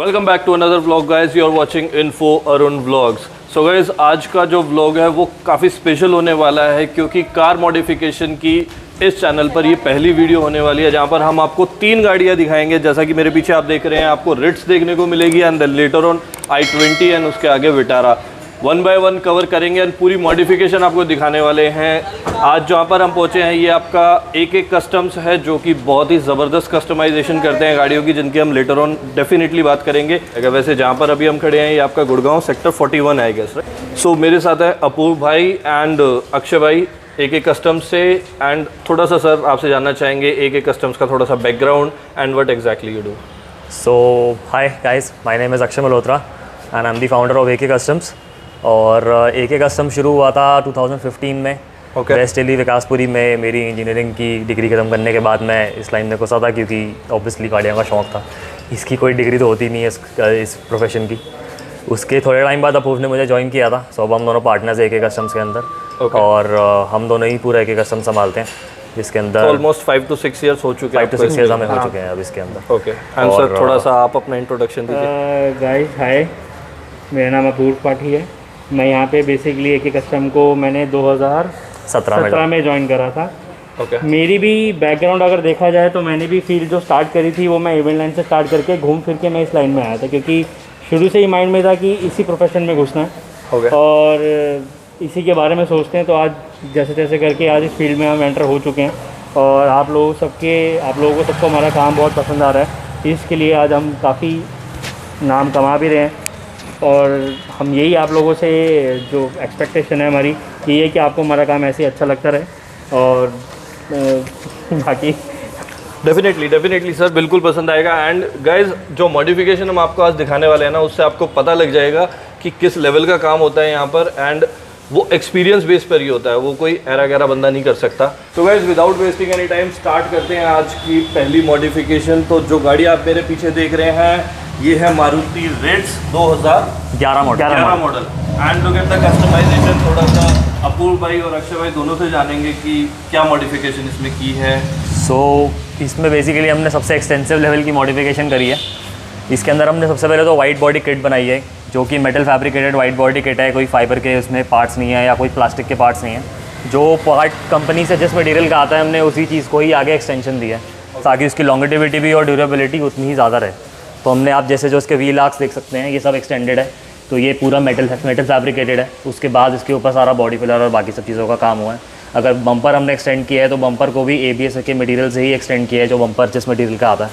Welcome back to another vlog guys, you are watching info Arun vlogs. So guys, आज का जो vlog है वो काफ़ी स्पेशल होने वाला है क्योंकि कार मॉडिफिकेशन की इस चैनल पर ये पहली वीडियो होने वाली है जहाँ पर हम आपको 3 गाड़ियाँ दिखाएंगे। जैसा कि मेरे पीछे आप देख रहे हैं, आपको रिट्स देखने को मिलेगी and then later on i20 and उसके आगे विटारा। 1 बाय 1 कवर करेंगे एंड पूरी मॉडिफिकेशन आपको दिखाने वाले हैं। आज जहाँ पर हम पहुँचे हैं ये आपका AK कस्टम्स है, जो कि बहुत ही ज़बरदस्त कस्टमाइजेशन करते हैं गाड़ियों की, जिनकी हम लेटर ऑन डेफिनेटली बात करेंगे। अगर वैसे जहाँ पर अभी हम खड़े हैं ये आपका गुड़गांव सेक्टर 41 है गेस। सो मेरे साथ है अपूर्व भाई एंड अक्षय भाई AK कस्टम्स से। एंड थोड़ा सा सर आपसे जानना चाहेंगे AK कस्टम्स का थोड़ा सा background and what exactly you do. So hi guys, my name is Akshay Malhotra and I am the founder of AK customs. और AK कस्टम शुरू हुआ था 2015 में वेस्ट दिल्ली विकासपुरी में। मेरी इंजीनियरिंग की डिग्री खत्म करने के बाद मैं इस लाइन में घुसा था क्योंकि ऑब्वियसली गाड़ियों का शौक़ था। इसकी कोई डिग्री तो होती नहीं है इस प्रोफेशन की। उसके थोड़े टाइम बाद अपूर्व ने मुझे ज्वाइन किया था। सो अब हम दोनों पार्टनर्स AK कस्टम्स के अंदर और हम दोनों ही पूरा AK कस्टम संभालते हैं, जिसके अंदर ऑलमोस्ट 5 to 6 ईयर्स हो चुके हैं। 5 to 6 ईयर्स हमें हो चुके हैं अब इसके अंदर। ओके एंड सर थोड़ा सा आप अपना इंट्रोडक्शन दीजिए। गाइस हाय, मेरा नाम अपूर्व पाठी है। मैं यहाँ पे बेसिकली AK कस्टम को मैंने 2017 में ज्वाइन करा था। मेरी भी बैकग्राउंड अगर देखा जाए तो मैंने भी फील्ड जो स्टार्ट करी थी वो मैं इवेंट लाइन से स्टार्ट करके घूम फिर के मैं इस लाइन में आया था, क्योंकि शुरू से ही माइंड में था कि इसी प्रोफेशन में घुसना है और इसी के बारे में सोचते हैं। तो आज जैसे तैसे करके आज इस फील्ड में हम एंटर हो चुके हैं और आप लोगों को सबको हमारा काम बहुत पसंद आ रहा है। इसके लिए आज हम काफ़ी नाम कमा भी रहे हैं और हम यही आप लोगों से जो एक्सपेक्टेशन है हमारी ये है कि आपको हमारा काम ऐसे ही अच्छा लगता रहे और बाकी डेफिनेटली सर बिल्कुल पसंद आएगा। एंड गाइज, जो मॉडिफिकेशन हम आपको आज दिखाने वाले हैं ना, उससे आपको पता लग जाएगा कि किस लेवल का काम होता है यहाँ पर। एंड वो एक्सपीरियंस बेस पर ही होता है, वो कोई ऐरा गैरा बंदा नहीं कर सकता। तो guys, without wasting any time start करते हैं आज की पहली मॉडिफिकेशन। तो जो गाड़ी आप मेरे पीछे देख रहे हैं ये है Maruti Ritz 2011 model. And look at the customization. थोड़ा सा अपूर्व भाई और अक्षय भाई दोनों से जानेंगे कि क्या मॉडिफिकेशन इसमें की है। सो इसमें बेसिकली हमने सबसे एक्सटेंसिव लेवल की मॉडिफिकेशन करी है। इसके अंदर हमने सबसे पहले तो वाइट बॉडी किट बनाई है, जो कि metal fabricated white body kit है। कोई फाइबर के उसमें पार्ट्स नहीं है या कोई प्लास्टिक के पार्ट्स नहीं है। जो पार्ट कंपनी से जिस मटेरियल का आता है हमने उसी चीज़ को ही आगे एक्सटेंशन दिया है ताकि उसकी लॉन्गेटिविटी भी और ड्यूरेबिलिटी उतनी ही ज़्यादा रहे। तो हमने आप जैसे जो इसके व्हील आर्क्स देख सकते हैं ये सब एक्सटेंडेड है, तो ये पूरा मेटल फैब्रिकेटेड है। उसके बाद इसके ऊपर सारा बॉडी फिलर और बाकी सब चीज़ों का काम हुआ है। अगर बम्पर हमने एक्सटेंड किया है तो बम्पर को भी ABS के मटेरियल से ही एक्सटेंड किया है, जो बम्पर जिस मटेरियल का आता है।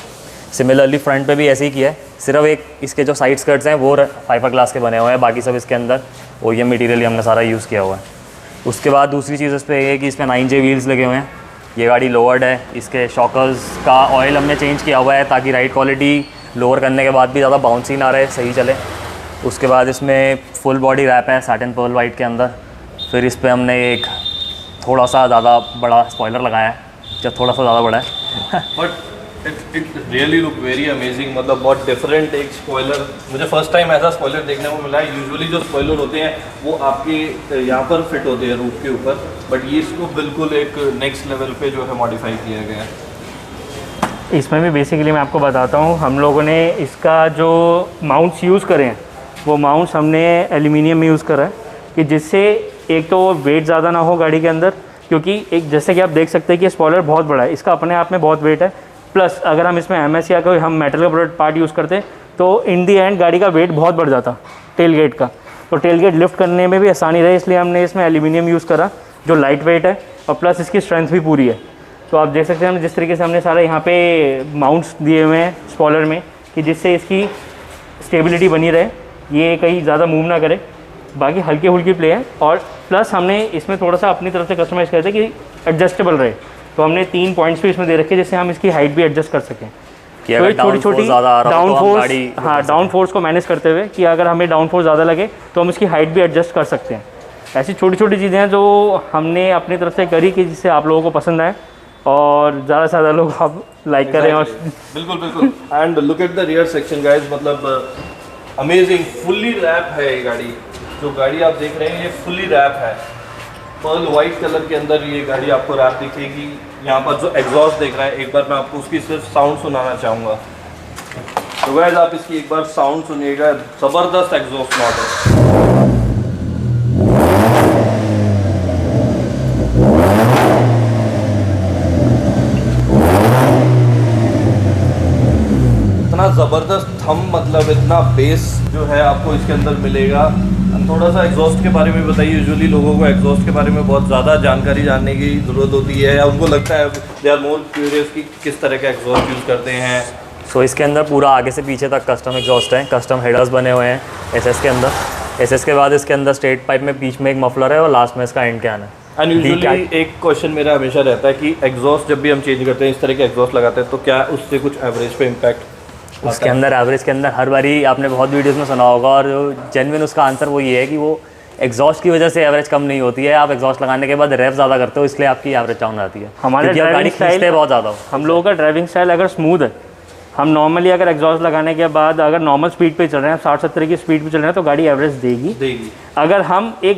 सिमिलरली फ्रंट पे भी ऐसे ही किया है, सिर्फ एक इसके जो साइड स्कर्ट्स हैं वो फाइबर ग्लास के बने हुए हैं, बाकी सब इसके अंदर और ये मटेरियल हमने सारा यूज़ किया हुआ है। उसके बाद दूसरी चीज़ इस पर ये है कि इस पर 9J व्हील्स लगे हुए हैं। ये गाड़ी लोवर्ड है, इसके शॉकर्स का ऑयल हमने चेंज किया हुआ है ताकि राइड क्वालिटी लोअर करने के बाद भी ज़्यादा बाउंसी ना रहे, सही चले। उसके बाद इसमें फुल बॉडी रैप है सैटिन पर्ल वाइट के अंदर। फिर इस पर हमने एक थोड़ा सा ज़्यादा बड़ा स्पॉइलर लगाया है, जब थोड़ा सा ज़्यादा बड़ा है but it really look very amazing. मतलब बहुत डिफरेंट एक स्पॉइलर, मुझे फर्स्ट टाइम ऐसा स्पॉइलर देखने को मिला है। यूजुअली जो स्पॉइलर होते हैं वो आपके यहाँ पर फिट होते हैं रूफ के ऊपर, बट ये इसको बिल्कुल एक नेक्स्ट लेवल पे जो है मॉडिफाई किया गया है। इसमें भी बेसिकली मैं आपको बताता हूँ, हम लोगों ने इसका जो माउंट्स यूज़ करे हैं वो माउंट्स हमने एल्यूमिनियम में यूज़ करा है कि जिससे एक तो वेट ज़्यादा ना हो गाड़ी के अंदर, क्योंकि एक जैसे कि आप देख सकते हैं कि स्पॉइलर बहुत बड़ा है, इसका अपने आप में बहुत वेट है। प्लस अगर हम इसमें MS या कोई हम मेटल का पार्ट यूज़ करते तो इन दी एंड गाड़ी का वेट बहुत बढ़ जाता टेल गेट का। तो टेल गेट लिफ्ट करने में भी आसानी रहे, इसलिए हमने इसमें एल्यूमिनियम यूज़ करा जो लाइट वेट है और प्लस इसकी स्ट्रेंथ भी पूरी है। तो आप देख सकते हैं जिस तरीके से हमने सारे यहाँ पे माउंट्स दिए हुए हैं स्पॉइलर में कि जिससे इसकी स्टेबिलिटी बनी रहे, ये कहीं ज़्यादा मूव ना करे। बाकी हल्की फुल्की प्ले है और प्लस हमने इसमें थोड़ा सा अपनी तरफ से कस्टमाइज़ करते हैं कि एडजस्टेबल रहे। तो हमने 3 पॉइंट्स भी इसमें दे रखे जिससे हम इसकी हाइट भी एडजस्ट कर सकें। तो छोटी छोटी डाउन फोर्स को मैनेज करते हुए कि अगर हमें डाउन फोर्स ज़्यादा लगे तो हम इसकी हाइट भी एडजस्ट कर सकते हैं। ऐसी छोटी छोटी चीज़ें हैं जो हमने अपनी तरफ से करी कि जिससे आप लोगों को पसंद आए और ज़्यादा से ज़्यादा लोग आप लाइक करें। और बिल्कुल and look at the rear section guys, मतलब अमेजिंग फुल्ली रैप है ये गाड़ी। जो गाड़ी आप देख रहे हैं ये फुल्ली रैप है, पर्ल वाइट कलर के अंदर ये गाड़ी आपको रैप दिखेगी। यहाँ पर जो एग्जॉस्ट देख रहा है, एक बार मैं आपको उसकी सिर्फ साउंड सुनाना चाहूँगा। तो गाइस आप इसकी एक बार साउंड सुनिएगा, ज़बरदस्त एग्जॉस्ट नॉट है। इतना ज़बरदस्त थम, मतलब इतना बेस जो है आपको इसके अंदर मिलेगा। थोड़ा सा एग्जॉस्ट के बारे में बताइए। यूजुअली लोगों को एग्जॉस्ट के बारे में बहुत ज़्यादा जानकारी जानने की ज़रूरत होती है, या उनको लगता है दे आर मोर क्यूरियस कि किस तरह का एग्जॉस्ट यूज़ करते हैं। सो इसके अंदर पूरा आगे से पीछे तक कस्टम एग्जॉस्ट है, कस्टम हेडर्स बने हुए हैं एसएस के अंदर। एसएस के बाद इसके अंदर स्ट्रेट पाइप में बीच में एक मफलर है और लास्ट में इसका एंड कैन है। एंड यूजुअली एक क्वेश्चन मेरा हमेशा रहता है कि एग्जॉस्ट जब भी हम चेंज करते हैं, इस तरह के एग्जॉस्ट लगाते हैं, तो क्या उससे कुछ एवरेज पे इम्पैक्ट उसके अंदर एवरेज के अंदर हर बारी आपने बहुत वीडियोस में सुना होगा, और जेन्युइन उसका आंसर वो ये है कि वो एग्जॉस्ट की वजह से एवरेज कम नहीं होती है। आप एग्जॉस्ट लगाने के बाद रेव ज़्यादा करते हो, इसलिए आपकी एवरेज डाउन आती है। हमारे गाड़ी खींचते बहुत ज़्यादा हो। हम लोगों का ड्राइविंग स्टाइल अगर स्मूथ है, हम नॉर्मली अगर एग्जॉस्ट लगाने के बाद अगर नॉर्मल स्पीड पे चल रहे हैं, 60-70 की स्पीड पे चल रहे हैं, तो गाड़ी एवरेज देगी। अगर हम एक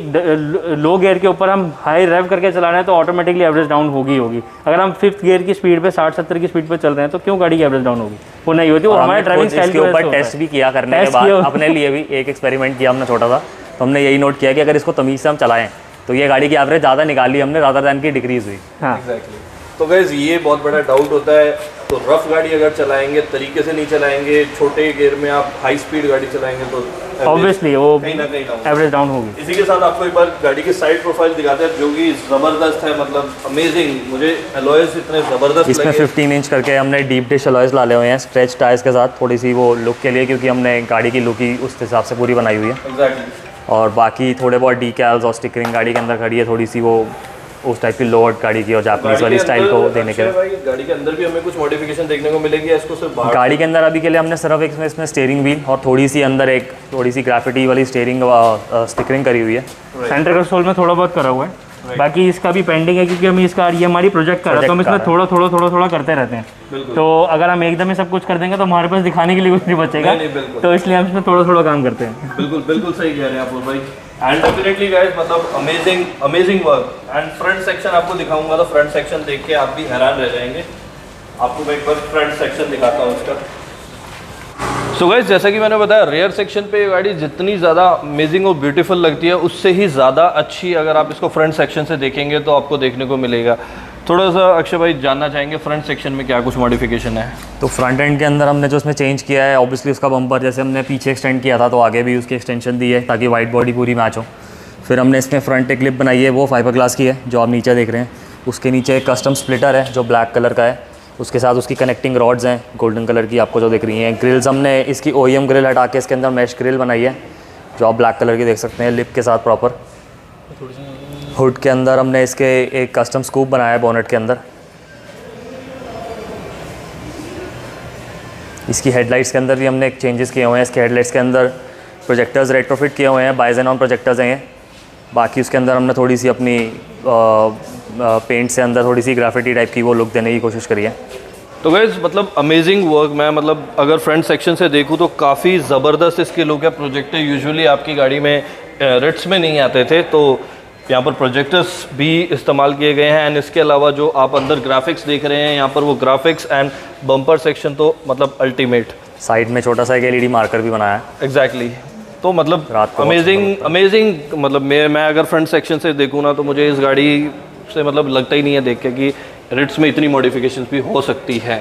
लो गियर के ऊपर हम हाई रेव करके चला रहे हैं, तो ऑटोमेटिकली एवरेज डाउन होगी। अगर हम 5th गियर की स्पीड पे 60-70 की स्पीड पे चल रहे हैं, तो क्यों गाड़ी की एवरेज डाउन होगी? वो नहीं होती। वो हमारे ड्राइविंग स्टाइल के ऊपर टेस्ट भी किया करने के बाद अपने लिए भी एक एक्सपेरिमेंट किया हमने छोटा सा। तो हमने यही नोट किया कि अगर इसको तमीज़ से हम चलाएं तो ये गाड़ी की एवरेज ज़्यादा निकाली हमने, ज़्यादा दैन की डिक्रीज़ हुई। हाँ एग्जैक्टली। तो गाइस ये बहुत बड़ा डाउट होता है, तो रफ गाड़ी अगर चलाएंगे, तरीके से नहीं चलाएंगे, छोटे गियर में आप हाई स्पीड गाड़ी चलाएंगे, तो ऑब्वियसली वो कहीं ना कहीं एवरेज डाउन होगी। इसी के साथ आपको एक बार गाड़ी की साइड प्रोफाइल दिखाते हैं, जो कि ज़बरदस्त है, मतलब अमेजिंग। मुझे अलॉयज इतने ज़बरदस्त इसमें 15 इंच करके हमने डीप डिश अलॉयज डाले हुए हैं स्ट्रेच टायर्स के साथ, थोड़ी सी वो लुक के लिए, क्योंकि हमने गाड़ी की लुक ही उस हिसाब से पूरी बनाई हुई है। एग्जैक्टली। और बाकी थोड़े बहुत डीकैल्स और स्टिकरिंग गाड़ी के अंदर खड़ी है, थोड़ी सी वो उस टाइप की लोअर गाड़ी की और जापानीज वाली स्टाइल को देने के लिए। गाड़ी के अंदर भी हमें कुछ मॉडिफिकेशन देखने को मिलेगी, इसको सिर्फ बाहर? गाड़ी के अंदर अभी के लिए हमने सिर्फ एक इसमें स्टीयरिंग व्हील और थोड़ी सी अंदर एक थोड़ी सी ग्राफिटी वाली स्टीयरिंग स्टिकरिंग करी हुई है। सेंटर कंसोल में थोड़ा बहुत करा हुआ है, बाकी इसका भी पेंडिंग है, क्योंकि हम इसका ये हमारी प्रोजेक्ट कर रहा है, तो हम इसमें थोड़ा तो करते रहते हैं। तो अगर हम एकदम ही सब कुछ कर देंगे तो हमारे पास दिखाने के लिए कुछ नहीं बचेगा। तो इसलिए हम इसमें थोड़ा काम करते हैं। बिल्कुल सही कह रहे हैं आप भाई। एंड डेफिनेटली गाइस, मतलब amazing work. And front section आपको दिखाऊंगा, तो फ्रंट सेक्शन देख के आप भी हैरान रह जाएंगे। आपको मैं एक बार फ्रंट सेक्शन दिखाता हूँ इसका। सो गाइस, जैसा कि मैंने बताया, रेयर सेक्शन पे ये गाड़ी जितनी ज़्यादा अमेजिंग और ब्यूटीफुल लगती है, उससे ही ज़्यादा अच्छी अगर आप इसको फ्रंट सेक्शन से देखेंगे तो आपको देखने को मिलेगा। थोड़ा सा अक्षय भाई जानना चाहेंगे फ्रंट सेक्शन में क्या कुछ मॉडिफिकेशन है? तो फ्रंट एंड के अंदर हमने जो उसमें चेंज किया है, ऑब्वियसली उसका बम्पर जैसे हमने पीछे एक्सटेंड किया था, तो आगे भी उसकी एक्सटेंशन दी है ताकि वाइड बॉडी पूरी मैच हो। फिर हमने इसमें फ्रंट एक क्लिप बनाई है, वो फाइबर ग्लास की है जो आप नीचे देख रहे हैं। उसके नीचे एक कस्टम स्प्लिटर है जो ब्लैक कलर का है, उसके साथ उसकी कनेक्टिंग रॉड्स हैं गोल्डन कलर की आपको जो दिख रही हैं। ग्रिल्स हमने इसकी OEM ग्रिल हटा के इसके अंदर मैश ग्रिल बनाई है जो आप ब्लैक कलर की देख सकते हैं, लिप के साथ प्रॉपर। हुड के अंदर हमने इसके एक कस्टम स्कूप बनाया है बोनेट के अंदर। इसकी हेडलाइट्स के अंदर भी हमने एक चेंजेस किए हुए हैं। इसके हेडलाइट्स के अंदर प्रोजेक्टर्स रेट्रोफिट किए हुए हैं, बाइजेनॉन प्रोजेक्टर्स हैं ये। बाकी उसके अंदर हमने थोड़ी सी अपनी पेंट से अंदर थोड़ी सी ग्राफिटी टाइप की वो लुक देने की कोशिश करी है। तो गाइस, मतलब अमेजिंग वर्क। मैं मतलब अगर फ्रंट सेक्शन से देखूँ तो काफ़ी ज़बरदस्त इसके लुक है। प्रोजेक्टर यूजुअली आपकी गाड़ी में रिट्स में नहीं आते थे, तो यहाँ पर प्रोजेक्टर्स भी इस्तेमाल किए गए हैं। एंड इसके अलावा जो आप अंदर ग्राफिक्स देख रहे हैं यहाँ पर, वो ग्राफिक्स एंड बम्पर सेक्शन तो मतलब अल्टीमेट। साइड में छोटा सा एक LED मार्कर भी बनाया है। एग्जैक्टली। तो मतलब अमेजिंग मतलब मैं अगर फ्रंट सेक्शन से देखूँ ना, तो मुझे इस गाड़ी से मतलब लगता ही नहीं है देख के कि रिट्स में इतनी मॉडिफिकेशंस भी हो सकती है।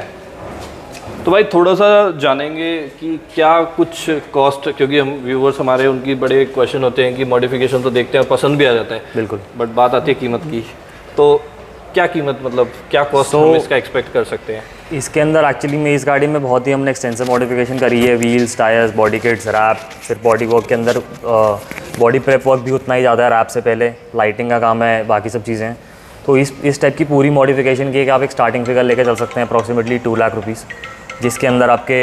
तो भाई थोड़ा सा जानेंगे कि क्या कुछ कॉस्ट, क्योंकि हम व्यूवर्स हमारे उनकी बड़े क्वेश्चन होते हैं कि मॉडिफिकेशन तो देखते हैं, पसंद भी आ जाता है बिल्कुल, बट बात आती है कीमत की। तो क्या कीमत, मतलब क्या कॉस्ट हम इसका एक्सपेक्ट कर सकते हैं? इसके अंदर एक्चुअली में इस गाड़ी में बहुत ही हमने एक्सटेंसिव मॉडिफिकेशन करी है। Wheels, tyres, body kits, wrap, फिर बॉडी वर्क के अंदर बॉडी प्रेप वर्क भी उतना ही ज़्यादा है रैप से पहले, लाइटिंग का काम है, बाकी सब चीज़ें हैं। तो इस टाइप की पूरी मॉडिफिकेशन की आप एक स्टार्टिंग फिगर लेकर चल सकते हैं अप्रॉक्सीमेटली 2 लाख रुपीज़, जिसके अंदर आपके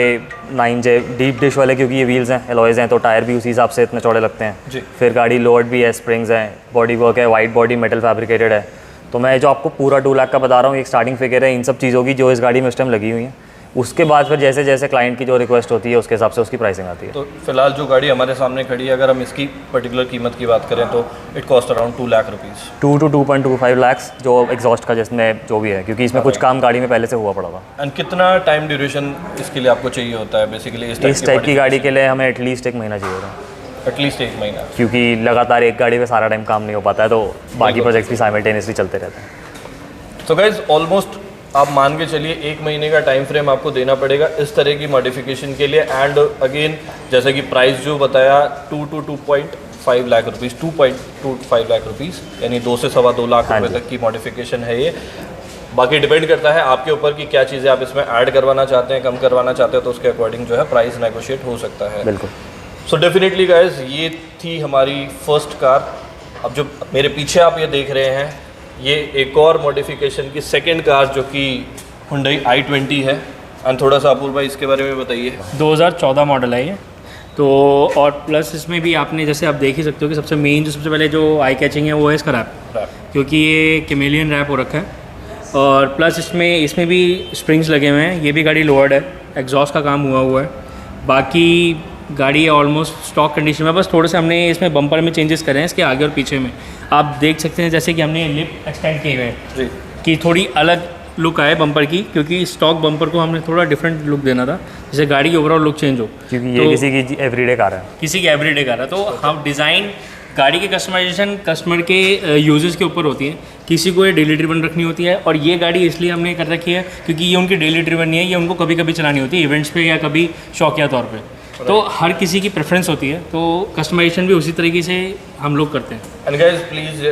9J डीप डिश वाले, क्योंकि ये व्हील्स हैं, एलॉयज़ हैं, तो टायर भी उसी हिसाब से इतने चौड़े लगते हैं जी। फिर गाड़ी लोअर्ड भी है, स्प्रिंग्स हैं, बॉडी वर्क है, वाइड बॉडी मेटल फैब्रिकेटेड है। तो मैं जो आपको पूरा 2 लाख का बता रहा हूँ, एक स्टार्टिंग फिगर है इन सब चीज़ों की जो इस गाड़ी में इस टाइम लगी हुई हैं। उसके बाद फिर जैसे जैसे क्लाइंट की जो रिक्वेस्ट होती है उसके हिसाब से उसकी प्राइसिंग आती है। तो फिलहाल जो गाड़ी हमारे सामने खड़ी है, अगर हम इसकी पर्टिकुलर कीमत की बात करें तो it cost around 2 lakh rupees. 2 to 2.25 lakh जो एग्जॉस्ट का जिसमें जो भी है, क्योंकि इसमें कुछ काम गाड़ी में पहले से हुआ पड़ा था। एंड कितना टाइम ड्यूरेशन इसके लिए आपको चाहिए होता है बेसिकली इस टाइप की गाड़ी के लिए हमें एटलीस्ट 1 महीना चाहिए होता है, एटलीस्ट 1 महीना, क्योंकि लगातार एक गाड़ी पे सारा टाइम काम नहीं हो पाता है, तो बाकी प्रोजेक्ट्स भी साइमल्टेनियसली चलते रहते हैं। तो गाइज ऑलमोस्ट आप मान के चलिए 1 महीने का टाइम फ्रेम आपको देना पड़ेगा इस तरह की मॉडिफिकेशन के लिए। एंड अगेन जैसे कि प्राइस जो बताया 2 to 2.5 lakh rupees, 2.25 lakh rupees, यानी 2 से सवा 2 लाख रुपए तक की मॉडिफिकेशन है ये। बाकी डिपेंड करता है आपके ऊपर कि क्या चीज़ें आप इसमें ऐड करवाना चाहते हैं, कम करवाना चाहते हैं, तो उसके अकॉर्डिंग जो है प्राइस नेगोशिएट हो सकता है। बिल्कुल। सो डेफिनेटली गाइज ये थी हमारी फर्स्ट कार। अब जो मेरे पीछे आप ये देख रहे हैं ये एक और मॉडिफिकेशन की सेकंड कार जो कि Hyundai i20 है। एंड थोड़ा सा अपूर्व भाई इसके बारे में बताइए। 2014 मॉडल है ये तो, और प्लस इसमें भी आपने जैसे आप देख ही सकते हो कि सबसे मेन जो सबसे पहले जो आई कैचिंग है वो है इसका रैप, क्योंकि ये कैमेलियन रैप हो रखा है। और प्लस इसमें भी स्प्रिंग्स लगे हुए हैं, ये भी गाड़ी लोअर्ड है, एग्जॉस्ट का काम हुआ है। बाकी गाड़ी ऑलमोस्ट स्टॉक कंडीशन में, बस थोड़े से हमने इसमें बम्पर में चेंजेस करे हैं इसके आगे और पीछे में। आप देख सकते हैं जैसे कि हमने लिप एक्सटेंड किए हुए हैं कि थोड़ी अलग लुक आए बम्पर की, क्योंकि स्टॉक बम्पर को हमने थोड़ा डिफरेंट लुक देना था जिससे गाड़ी की ओवरऑल लुक चेंज हो, क्योंकि ये किसी की एवरीडे कार है, किसी की एवरीडे कार है। तो हम डिज़ाइन गाड़ी के कस्टमाइजेशन कस्टमर के यूजर्स के ऊपर होती है, किसी को ये डेली ड्रिवन रखनी होती है। और ये गाड़ी इसलिए हमने कर रखी है क्योंकि ये उनकी डेली ड्रिवन नहीं है, ये उनको कभी कभी चलानी होती है इवेंट्स पे या कभी शौकिया तौर पे। तो हर किसी की प्रेफरेंस होती है, तो कस्टमाइजेशन भी उसी तरीके से हम लोग करते हैं। एंड गाइस प्लीज़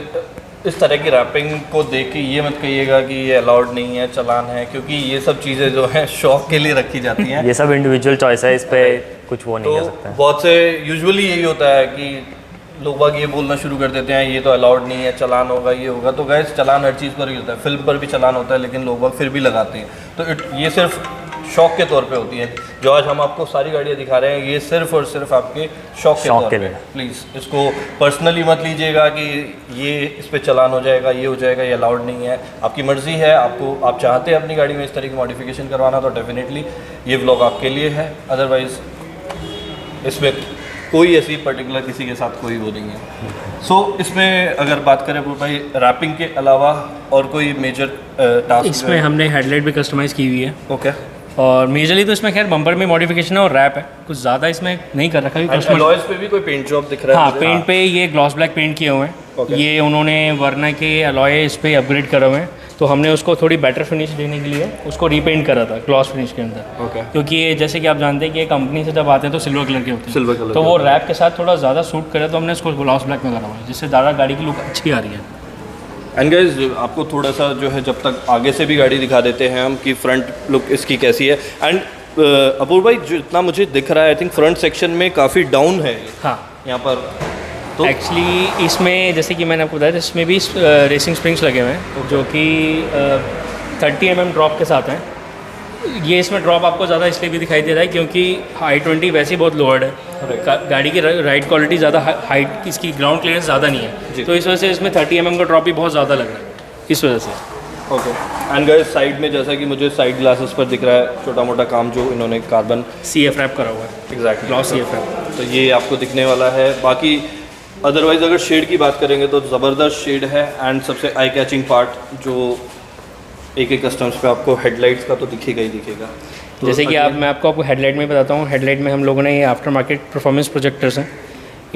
इस तरह की रैपिंग को देख के ये मत कहिएगा कि ये अलाउड नहीं है, चलान है, क्योंकि ये सब चीज़ें जो हैं शौक के लिए रखी जाती हैं। ये सब इंडिविजुअल चॉइस है, इस पर कुछ वो नहीं तो कर सकते। बहुत से यूजुअली यही होता है कि लोग बाग ये बोलना शुरू कर देते हैं ये तो अलाउड नहीं है, चलान होगा, ये होगा। तो गाइस चलान हर चीज़ पर ही होता है, फिल्म पर भी चलान होता है, लेकिन लोग बाग फिर भी लगाते हैं। तो ये सिर्फ शौक के तौर पे होती है। जो आज हम आपको सारी गाड़ियाँ दिखा रहे हैं ये सिर्फ और सिर्फ आपके शौक के तौर पे। प्लीज़ इसको पर्सनली मत लीजिएगा कि ये इस पर चलान हो जाएगा, ये हो जाएगा, ये अलाउड नहीं है। आपकी मर्ज़ी है, आप चाहते हैं अपनी गाड़ी में इस तरह की मॉडिफिकेशन करवाना तो डेफिनेटली ये व्लॉग आपके लिए है। अदरवाइज़ इसमें कोई ऐसी पर्टिकुलर किसी के साथ कोई वो नहीं है। सो इसमें अगर बात करें भाई रैपिंग के अलावा और कोई मेजर टास्क इसमें हमने हेडलाइट भी कस्टमाइज़ की हुई है। ओके। और मेजरली तो इसमें खैर बम्पर में मॉडिफिकेशन है और रैप है, कुछ ज़्यादा इसमें नहीं कर रखा। अलॉयज पे भी कोई पेंट जॉब दिख रहा है? हाँ, पेंट पे ये ग्लॉस ब्लैक पेंट किए हुए हैं। ये उन्होंने वरना के अलॉय इस पर अपग्रेड करे हुए हैं, तो हमने उसको थोड़ी बेटर फिनिश देने के लिए उसको रीपेंट करा था ग्लॉस फिनिश के अंदर। क्योंकि ये जैसे कि आप जानते हैं कि ये कंपनी से जब आते हैं तो सिल्वर कलर के होते हैं, तो वो रैप के साथ थोड़ा ज़्यादा सूट करे, तो हमने उसको ग्लॉस ब्लैक में करा हुआ है, जिससे ज़्यादा गाड़ी की लुक अच्छी आ रही है। एंड गाइस आपको थोड़ा सा जो है जब तक आगे से भी गाड़ी दिखा देते हैं हम कि फ्रंट लुक इसकी कैसी है। एंड अपूर्व भाई जितना मुझे दिख रहा है आई थिंक फ्रंट सेक्शन में काफ़ी डाउन है। हाँ, यहाँ पर तो एक्चुअली इसमें जैसे कि मैंने आपको बताया इसमें भी रेसिंग स्प्रिंग्स लगे हुए हैं जो कि 30 mm ड्रॉप के साथ हैं। ये इसमें ड्रॉप आपको ज़्यादा इसलिए भी दिखाई दे रहा है क्योंकि i20 वैसे ही बहुत लोअर्ड है, गाड़ी की राइड क्वालिटी ज़्यादा हाइट, इसकी ग्राउंड क्लियरेंस ज़्यादा नहीं है, तो इस वजह से इसमें 30 mm का ड्रॉप भी बहुत ज़्यादा लग रहा है इस वजह से। ओके। एंड गाइस साइड में जैसा कि मुझे साइड ग्लासेस पर दिख रहा है छोटा मोटा काम जो इन्होंने कार्बन CF रैप करा हुआ है। एग्जैक्टली, ग्लॉस CF रैप, तो ये आपको दिखने वाला है। बाकी अदरवाइज़ अगर शेड की बात करेंगे तो ज़बरदस्त शेड है। एंड सबसे आई कैचिंग पार्ट जो एक कस्टम्स पे आपको हेडलाइट्स का तो दिखेगा ही दिखेगा। तो जैसे कि मैं आपको हेडलाइट में बताता हूँ। हेडलाइट में हम लोगों ने ये आफ्टर मार्केट परफॉर्मेंस प्रोजेक्टर्स हैं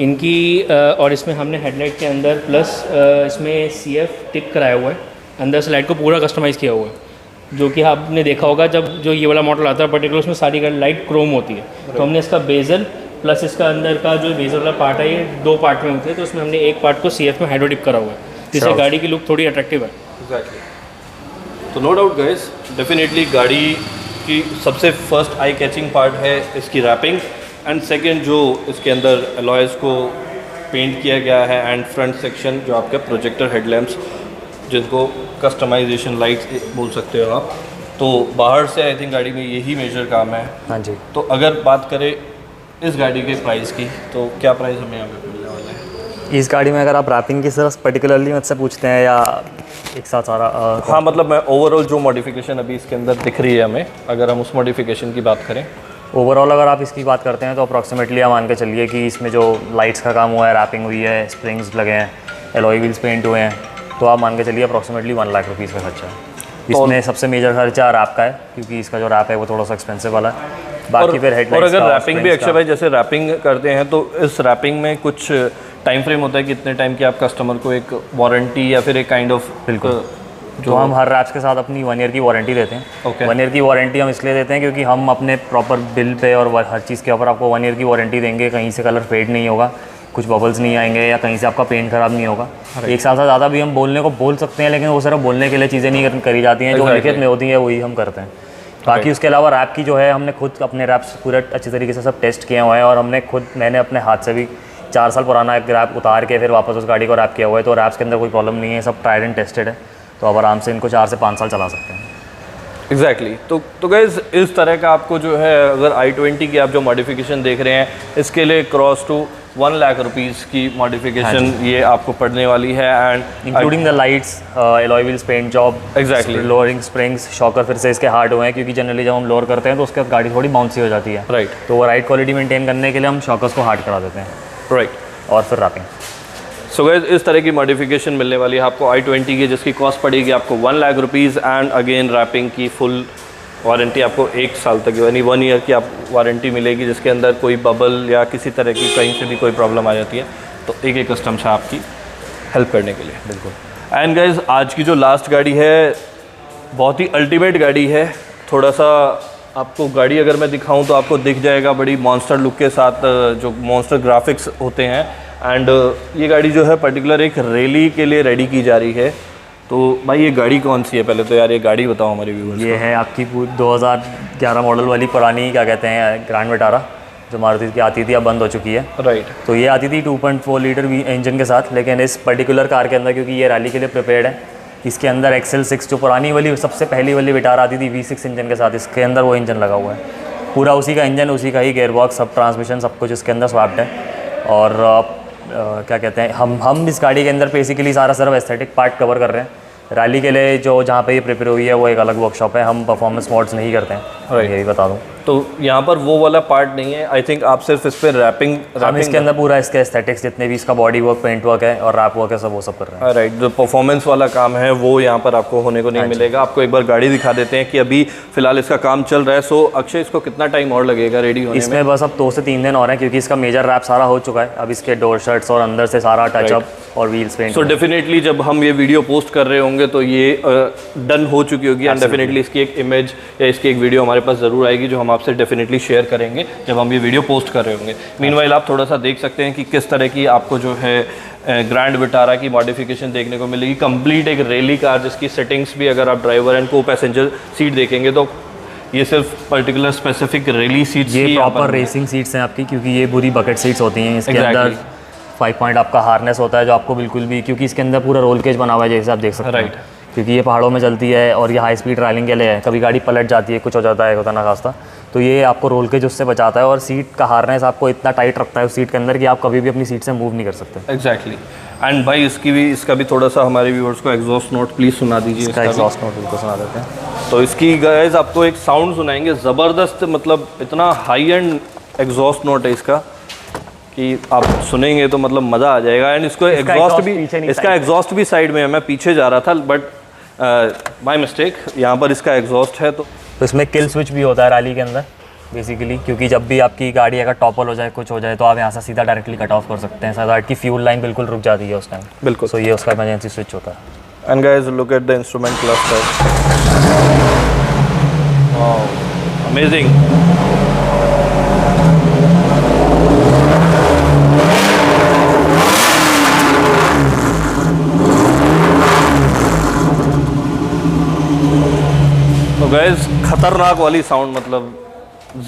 इनकी, और इसमें हमने हेडलाइट के अंदर प्लस इसमें CF टिप कराया हुआ है, अंदर से लाइट को पूरा कस्टमाइज़ किया हुआ है, जो कि आपने देखा होगा जब जो ये वाला मॉडल आता है पर्टिकुलर उसमें सारी लाइट क्रोम होती है, तो हमने इसका बेजल प्लस इसका अंदर का जो बेजल वाला पार्ट है ये 2 पार्ट में होते हैं, तो उसमें हमने एक पार्ट को CF में हाइड्रो टिप करा हुआ है, जिससे गाड़ी की लुक थोड़ी अट्रैक्टिव है। एग्जैक्टली। तो नो डाउट गाइस डेफिनेटली गाड़ी की सबसे फर्स्ट आई कैचिंग पार्ट है इसकी रैपिंग, एंड सेकेंड जो इसके अंदर अलॉयज़ को पेंट किया गया है, एंड फ्रंट सेक्शन जो आपके प्रोजेक्टर हेडलैम्प्स जिनको कस्टमाइजेशन लाइट्स बोल सकते हो आप। तो बाहर से आई थिंक गाड़ी में यही मेजर काम है। हाँ जी। तो अगर बात करें इस गाड़ी के प्राइस की तो क्या प्राइस हमें यहाँ पे मिलने वाला है? इस गाड़ी में अगर आप रैपिंग की सिर्फ पर्टिकुलरली मुझसे पूछते हैं या एक साथ सारा हाँ, मतलब मैं ओवरऑल जो मॉडिफिकेशन अभी इसके अंदर दिख रही है हमें, अगर हम उस मॉडिफिकेशन की बात करें, ओवरऑल अगर आप इसकी बात करते हैं तो अप्रॉक्सीमेटली आप मान के चलिए कि इसमें जो लाइट्स का काम हुआ है, रैपिंग हुई है, स्प्रिंग्स लगे हैं, एलॉय व्हील्स पेंट हुए हैं, तो आप मान के चलिए अप्रॉक्सीमेटली 1 लाख रुपीज़ का खर्चा है। इसमें सबसे मेजर खर्चा रैप का है, क्योंकि इसका जो रैप है वो थोड़ा सा एक्सपेंसिव वाला है। बाकी फिर हेडलाइट्स और अगर रैपिंग भी अक्षय भाई जैसे रैपिंग करते हैं तो इस रैपिंग में कुछ टाइम फ्रेम होता है, कितने टाइम की आप कस्टमर को एक वारंटी या फिर एक काइंड ऑफ बिल्कुल जो हम हर रैप्स के साथ अपनी 1 ईयर की वारंटी देते हैं। Okay. 1 ईयर की वारंटी हम इसलिए देते हैं क्योंकि हम अपने प्रॉपर बिल पे और हर चीज़ के ऊपर आपको 1 ईयर की वारंटी देंगे। कहीं से कलर फेड नहीं होगा, कुछ बबल्स नहीं आएंगे या कहीं से आपका पेंट खराब नहीं होगा। 1 साल से ज़्यादा भी हम बोलने को बोल सकते हैं, लेकिन वो सिर्फ बोलने के लिए चीज़ें नहीं करी जाती हैं, जो लिखित में होती है वही हम करते हैं। बाकी उसके अलावा रैप की जो है हमने खुद अपने रैप्स पूरा अच्छी तरीके से सब टेस्ट किए हुए हैं और मैंने अपने हाथ से भी 4 साल पुराना एक रैप उतार के फिर वापस उस गाड़ी को रैप किया हुआ है। तो रैप्स के अंदर कोई प्रॉब्लम नहीं है, सब ट्राइड एंड टेस्टेड है, तो आप आराम से इनको 4 से 5 साल चला सकते हैं। एग्जैक्टली तो गाइज इस तरह का आपको जो है, अगर i20 की आप जो मॉडिफिकेशन देख रहे हैं, इसके लिए क्रॉस टू 1 लाख रुपीज़ की मॉडिफिकेशन ये आपको पड़ने वाली है, and including the lights, alloy wheels, paint job, Exactly. Lowering springs, shocker फिर से इसके हार्ड हुए हैं, क्योंकि जनरली जब हम लोअर करते हैं तो उसके बाद गाड़ी थोड़ी बाउंसी हो जाती है। राइट तो वो राइड क्वालिटी मेंटेन करने के लिए हम शॉकर्स को हार्ड करा देते हैं राइट। और फिर रैपिंग। सो गाइज इस तरह की मॉडिफिकेशन मिलने वाली है आपको i20 की, जिसकी कॉस्ट पड़ेगी आपको 1 lakh rupees, and again wrapping की फुल वारंटी आपको 1 साल तक, यानी 1 ईयर की आप वारंटी मिलेगी, जिसके अंदर कोई बबल या किसी तरह की कहीं से भी कोई प्रॉब्लम आ जाती है तो एक कस्टम से आपकी हेल्प करने के लिए। बिल्कुल। एंड गाइज आज की जो लास्ट गाड़ी है बहुत ही अल्टीमेट गाड़ी है। थोड़ा सा आपको गाड़ी अगर मैं दिखाऊं तो आपको दिख जाएगा, बड़ी मॉन्स्टर लुक के साथ, जो मॉन्स्टर ग्राफिक्स होते हैं। एंड ये गाड़ी जो है पर्टिकुलर एक रैली के लिए रेडी की जा रही है। तो भाई ये गाड़ी कौन सी है, पहले तो यार ये गाड़ी बताओ हमारे व्यूअर्स। ये है आपकी 2011 मॉडल वाली पुरानी, क्या कहते हैं, ग्रैंड विटारा, जो मारुति की आती थी, अब बंद हो चुकी है। राइट। तो ये आती थी 2.4 लीटर इंजन के साथ, लेकिन इस पर्टिकुलर कार के अंदर, क्योंकि ये रैली के लिए प्रिपेयर्ड है, इसके अंदर XL6 जो पुरानी वाली सबसे पहली वाली विटारा आती थी V6 इंजन के साथ, इसके अंदर वो इंजन लगा हुआ है। पूरा उसी का इंजन, उसी का ही गेयरबॉक्स, सब ट्रांसमिशन, सब कुछ इसके अंदर स्वैप्ड है। और क्या कहते हैं, हम इस गाड़ी के अंदर बेसिकली सारा सिर्फ एस्थेटिक पार्ट कवर कर रहे हैं। रैली के लिए जो जहाँ पे ये प्रिपेयर हुई है वो एक अलग वर्कशॉप है, हम परफॉर्मेंस मोड्स नहीं करते हैं। Right. यही बता दूँ तो यहाँ पर वो वाला पार्ट नहीं है, आई थिंक आप सिर्फ इस पर हम इसके अंदर पूरा इसके एस्थेटिक्स जितने भी इसका बॉडी वर्क, पेंट वर्क है और रैप वर्क है, सब वो सब कर रहे हैं। राइट। जो परफॉर्मेंस वाला काम है वो यहाँ पर आपको होने को नहीं मिलेगा। आपको एक बार गाड़ी दिखा देते हैं कि अभी फिलहाल इसका काम चल रहा है। सो अक्षय, इसको कितना टाइम और लगेगा रेडी होने में? इसमें बस अब 2 से 3 दिन और हैं, क्योंकि इसका मेजर रैप सारा हो चुका है। अब इसके डोर शर्ट्स और अंदर से सारा टचअप और व्हील्स पेंट। सो डेफिनेटली जब हम ये वीडियो पोस्ट कर रहे होंगे तो ये डन हो चुकी होगी, एंड डेफिनेटली इसकी एक इमेज या इसकी एक वीडियो हमारे पास ज़रूर आएगी, जो हम आपसे डेफिनेटली शेयर करेंगे जब हम ये वीडियो पोस्ट कर रहे होंगे। मीनवाइल आप थोड़ा सा देख सकते हैं कि किस तरह की आपको जो है ग्रैंड विटारा की मॉडिफिकेशन देखने को मिलेगी। कंप्लीट एक रैली कार, जिसकी सेटिंग्स भी अगर आप ड्राइवर एंड को पैसेंजर सीट देखेंगे तो ये सिर्फ पर्टिकुलर स्पेसिफिक रैली सीट्स, ये प्रॉपर रेसिंग सीट्स हैं आपकी, क्योंकि ये पूरी बकेट सीट्स होती हैं। इसके अंदर 5 पॉइंट आपका हार्नेस होता है, जो आपको बिल्कुल भी, क्योंकि इसके अंदर पूरा रोल केज बना हुआ है, जैसे आप देख सकते हैं। राइट। क्योंकि ये पहाड़ों में चलती है और ये हाई स्पीड ट्रैवलिंग के लिए है, कभी गाड़ी पलट जाती है, कुछ हो जाता है, होता ना खास्ता, तो ये आपको रोल केज उससे बचाता है। और सीट का हार्नेस आपको इतना टाइट रखता है उस सीट के अंदर कि आप कभी भी अपनी सीट से मूव नहीं कर सकते। एग्जैक्टली। एंड भाई इसका भी थोड़ा सा हमारे व्यूअर्स को एग्जॉस्ट नोट प्लीज़ सुना दीजिए। इसका एग्जॉस्ट नोट बिल्कुल सुना देते हैं। तो इसकी गाइस आपको एक साउंड सुनाएंगे, ज़बरदस्त, मतलब इतना हाई एंड एग्जॉस्ट नोट है इसका कि आप सुनेंगे तो मतलब मज़ा आ जाएगा। एंड इसको इसका एग्जॉस्ट भी साइड में है, मैं पीछे जा रहा था बट बाय मिस्टेक यहाँ पर इसका एग्जॉस्ट है। तो इसमें किल स्विच भी होता है रैली के अंदर बेसिकली, क्योंकि जब भी आपकी गाड़ी अगर टॉपल हो जाए, कुछ हो जाए, तो आप यहाँ से सीधा डायरेक्टली कट ऑफ कर सकते हैं। साथ की फ्यूल लाइन बिल्कुल रुक जाती है उस टाइम। बिल्कुल। सो ये उसका इमरजेंसी स्विच होता है। And guys look at the instrument cluster, amazing. तो गाइस खतरनाक वाली साउंड, मतलब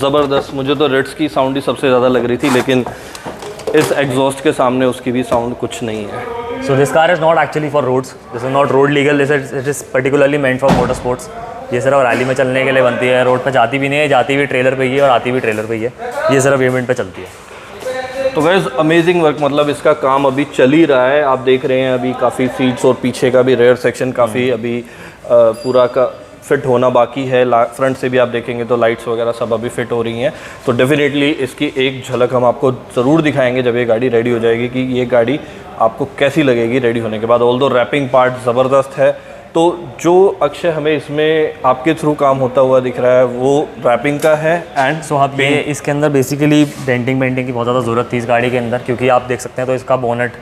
ज़बरदस्त। मुझे तो रेड्स की साउंड ही सबसे ज़्यादा लग रही थी, लेकिन इस एग्जॉस्ट के सामने उसकी भी साउंड कुछ नहीं है। So this car is not actually for roads, this is not road legal, it is particularly meant for motor sports. ये सिर्फ रैली में चलने के लिए बनती है, रोड पे जाती भी नहीं है, जाती भी ट्रेलर पे ही है और आती भी ट्रेलर पे ही है। ये सिर्फ इवेंट पे चलती है। तो गाइस अमेजिंग वर्क, मतलब इसका काम अभी चल ही रहा है। आप देख रहे हैं अभी काफ़ी सीट्स और पीछे का भी रेयर सेक्शन काफ़ी अभी पूरा का फिट होना बाकी है। फ्रंट से भी आप देखेंगे तो लाइट्स वगैरह सब अभी फिट हो रही हैं। तो डेफिनेटली इसकी एक झलक हम आपको ज़रूर दिखाएंगे जब ये गाड़ी रेडी हो जाएगी कि ये गाड़ी आपको कैसी लगेगी रेडी होने के बाद। ऑल्दो रैपिंग पार्ट ज़बरदस्त है। तो जो अक्षय हमें इसमें आपके थ्रू काम होता हुआ दिख रहा है वो रैपिंग का है। एंड सो आप ये इसके अंदर बेसिकली डेंटिंग पेंटिंग की बहुत ज़्यादा ज़रूरत थी इस गाड़ी के अंदर, क्योंकि आप देख सकते हैं तो इसका बोनट,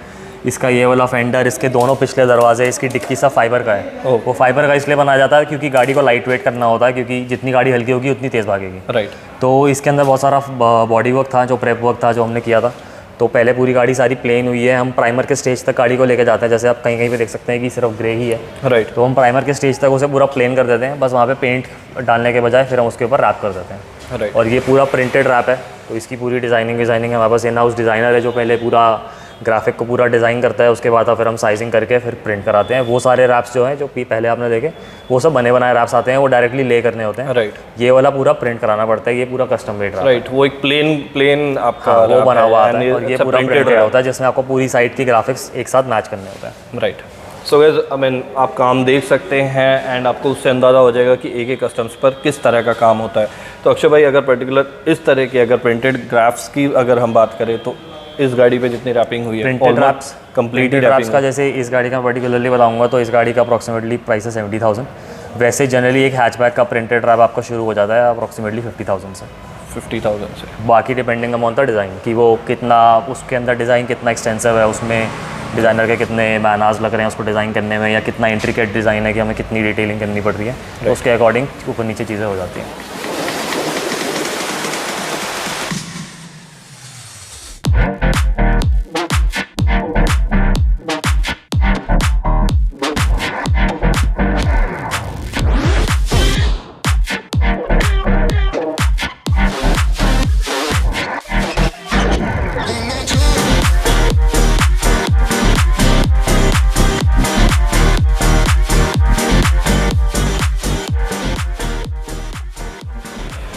इसका ये वाला फेंडर, इसके दोनों पिछले दरवाजे, इसकी डिक्की सब फाइबर का है। वो फाइबर का इसलिए बनाया जाता है क्योंकि गाड़ी को लाइट वेट करना होता है, क्योंकि जितनी गाड़ी हल्की होगी उतनी तेज़ भागेगी। राइट। तो इसके अंदर बहुत सारा बॉडी वर्क था, जो प्रेप वर्क था जो हमने किया था। तो पहले पूरी गाड़ी सारी प्लेन हुई है, हम प्राइमर के स्टेज तक गाड़ी को लेकर जाते हैं। जैसे आप कहीं कहीं पे देख सकते हैं कि सिर्फ ग्रे ही है। राइट। तो हम प्राइमर के स्टेज तक उसे पूरा प्लेन कर देते हैं, बस वहाँ पे पेंट डालने के बजाय फिर हम उसके ऊपर रैप कर देते हैं। राइट। और ये पूरा प्रिंटेड रैप है, तो इसकी पूरी डिज़ाइनिंग है हमारे पास इन हाउस डिज़ाइनर है जो पहले पूरा ग्राफिक को पूरा डिज़ाइन करता है, उसके बाद फिर हम साइजिंग करके फिर प्रिंट कराते हैं। वो सारे रैप्स जो हैं जो पहले आपने देखे वो सब बने बनाए रैप्स आते हैं, वो डायरेक्टली ले करने होते हैं। राइट। ये वाला पूरा प्रिंट कराना पड़ता है, ये पूरा कस्टम मेड रैप। राइट। वो एक प्लेन आपका वो बना हुआ आता है और ये पूरा प्रिंटेड प्रिंटेड होता है जिसमें आपको पूरी साइड की ग्राफिक्स एक साथ मैच करने होता है। Right. So guys I mean आप काम देख सकते हैं एंड आपको उससे अंदाज़ा हो जाएगा कि एक एक कस्टम्स पर किस तरह का काम होता है। तो अक्षय भाई अगर पर्टिकुलर इस तरह की अगर प्रिंटेड ग्राफ्स की अगर हम बात करें तो इस गाड़ी पे जितनी रैपिंग हुई है प्रिंटेड रैप्स कंप्लीटेड रैप्स का, जैसे इस गाड़ी का पर्टिकुलरली बताऊंगा तो इस गाड़ी का अप्रॉक्सीमेटली प्राइस है 70,000। वैसे जनरली एक हैचबैक का प्रिंटेड रैप आपका शुरू हो जाता है अप्रॉक्सीमेटली 50,000 से। 50,000 से। बाकी डिपेंडिंग अपॉन द डिज़ाइन कि वो कितना उसके अंदर डिज़ाइन कितना एक्सटेंसिव है, उसमें डिज़ाइनर के कितने मैनाज लग रहे हैं उसको डिज़ाइन करने में, या कितना इंट्रिकेट डिज़ाइन है कि हमें कितनी डिटेलिंग करनी पड़ रही है, तो उसके अकॉर्डिंग ऊपर नीचे चीज़ें हो जाती हैं।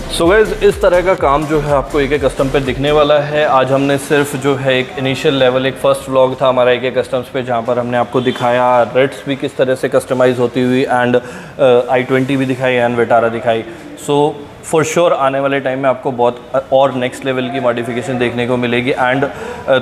सो गाइस इस तरह का काम जो है आपको एक कस्टम पे दिखने वाला है। आज हमने सिर्फ जो है एक इनिशियल लेवल, एक फ़र्स्ट व्लॉग था हमारा एक कस्टम्स पे, जहाँ पर हमने आपको दिखाया रेड्स भी किस तरह से कस्टमाइज़ होती हुई एंड i20 भी दिखाई एंड विटारा दिखाई। सो फॉर श्योर आने वाले टाइम में आपको बहुत और नेक्स्ट लेवल की मॉडिफिकेशन देखने को मिलेगी। एंड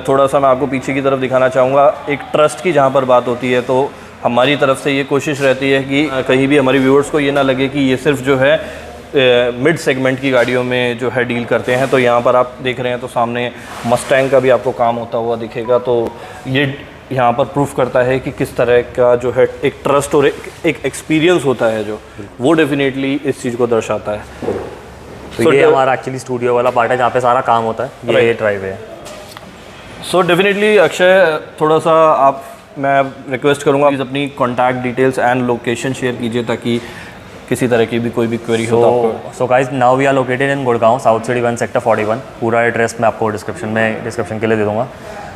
थोड़ा सा मैं आपको पीछे की तरफ दिखाना चाहूँगा, एक ट्रस्ट की जहाँ पर बात होती है तो हमारी तरफ से ये कोशिश रहती है कि कहीं भी हमारे व्यूअर्स को ये ना लगे कि ये सिर्फ जो है मिड सेगमेंट की गाड़ियों में जो है डील करते हैं। तो यहाँ पर आप देख रहे हैं तो सामने मस्टैंग का भी आपको काम होता हुआ दिखेगा। तो ये यहाँ पर प्रूफ करता है कि किस तरह का जो है एक ट्रस्ट और एक एक्सपीरियंस होता है जो वो डेफिनेटली इस चीज़ को दर्शाता है। तो ये हमारा एक्चुअली स्टूडियो वाला पार्ट है जहाँ पे सारा काम होता है, ये ड्राइव है। सो डेफिनेटली अक्षय थोड़ा सा मैं रिक्वेस्ट करूँगा प्लीज़ अपनी contact details and location share कीजिए ताकि किसी तरह की भी कोई भी क्वेरी हो तो आपको। So guys now we are located in Gurgaon, south city 1 sector 41। पूरा एड्रेस मैं आपको डिस्क्रिप्शन के लिए दे दूँगा।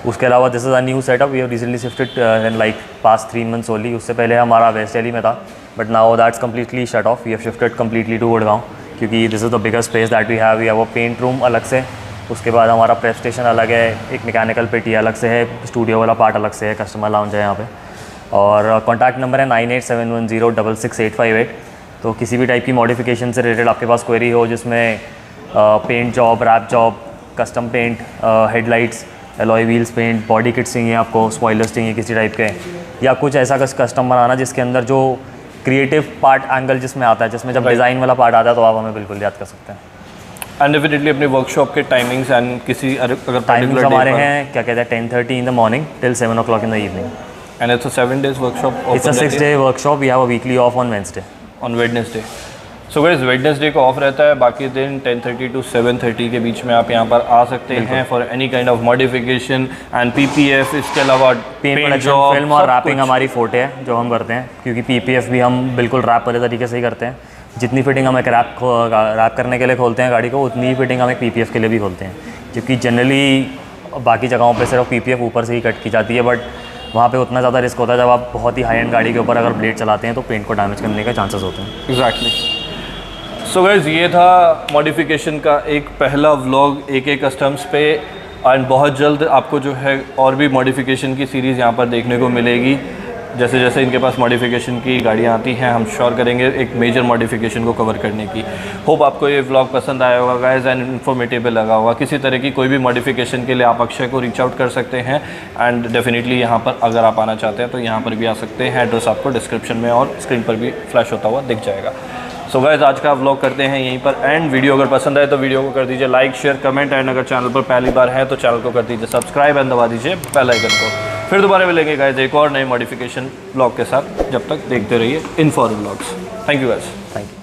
उसके अलावा this is a new setup, we have recently shifted in like past 3 months only. उससे पहले हमारा वेस्ट दिल्ली में था, but now that's completely shut off, we have shifted completely to Gurgaon, क्योंकि this is the biggest space that we have a paint room अलग से, उसके बाद हमारा प्रेप स्टेशन अलग है, एक मैकेनिकल पेटी अलग से है, स्टूडियो वाला पार्ट अलग से है, कस्टमर लाउंज है यहाँ पे। और कॉन्टैक्ट नंबर है 9871066858। तो किसी भी टाइप की मॉडिफिकेशन से रिलेटेड आपके पास क्वेरी हो जिसमें paint job, wrap job, custom paint, headlights, alloy wheels paint, body kits चाहिए आपको, स्पॉयलर्स चाहिए किसी टाइप के, या कुछ ऐसा कस्टम बनाना जिसके अंदर जो क्रिएटिव पार्ट एंगल जिसमें आता है, जिसमें जब डिज़ाइन वाला पार्ट आता है तो आप हमें बिल्कुल याद कर सकते हैं। एंड डेफिनेटली अपने वर्कशॉप के टाइमिंग्स एंड किसी अगर टाइमिंग्स हमारे हैं क्या कहते हैं 10:30 in the morning till 7 o'clock in the evening. And it's a 7 days workshop. It's a 6 day workshop, we have a weekly off on Wednesday. On Wednesday. So guys Wednesday को off रहता है, बाकी दिन 10:30 to 7:30 के बीच में आप यहाँ पर आ सकते हैं for any kind of modification and PPF. इसके अलावा पेंट जॉब, फिल्म और रैपिंग हमारी फोटे है जो हम करते हैं, क्योंकि पीपीएफ भी हम बिल्कुल रैप वाले तरीके से ही करते हैं। जितनी फिटिंग हम एक रैप करने के लिए खोलते हैं गाड़ी को, उतनी ही फिटिंग हम एक पीपीएफ के लिए भी खोलते हैं, क्योंकि जनरली बाकी जगहों पे सिर्फ पीपीएफ ऊपर से ही कट की जाती है, बट वहाँ पे उतना ज़्यादा रिस्क होता है। जब आप बहुत ही हाई एंड गाड़ी के ऊपर अगर ब्लेड चलाते हैं तो पेंट को डैमेज करने के चांसेस होते हैं। एग्जैक्टली। सो गाइस ये था मॉडिफिकेशन का एक पहला व्लॉग AK कस्टम्स पे। एंड बहुत जल्द आपको जो है और भी मॉडिफिकेशन की सीरीज़ यहाँ पर देखने को मिलेगी। जैसे जैसे इनके पास मॉडिफिकेशन की गाड़ियाँ आती हैं हम श्योर करेंगे एक मेजर मॉडिफिकेशन को कवर करने की। होप आपको ये व्लॉग पसंद आया होगा गाइस एंड इन्फॉर्मेटिव लगा होगा। किसी तरह की कोई भी मॉडिफिकेशन के लिए आप अक्षय को रीच आउट कर सकते हैं एंड डेफिनेटली यहाँ पर अगर आप आना चाहते हैं तो यहाँ पर भी आ सकते हैं। एड्रेस आपको डिस्क्रिप्शन में और स्क्रीन पर भी फ्लैश होता हुआ दिख जाएगा। सो गाइस आज का व्लॉग करते हैं यहीं पर एंड। वीडियो अगर पसंद आए तो वीडियो को कर दीजिए लाइक शेयर कमेंट एंड अगर चैनल पर पहली बार है तो चैनल को कर दीजिए सब्सक्राइब एंड दबा दीजिए बेल आइकन को। फिर दोबारा मिलेंगे गाइस एक और नए मॉडिफिकेशन व्लॉग के साथ। जब तक देखते रहिए info Arun vlogs. Thank you guys. Thank you.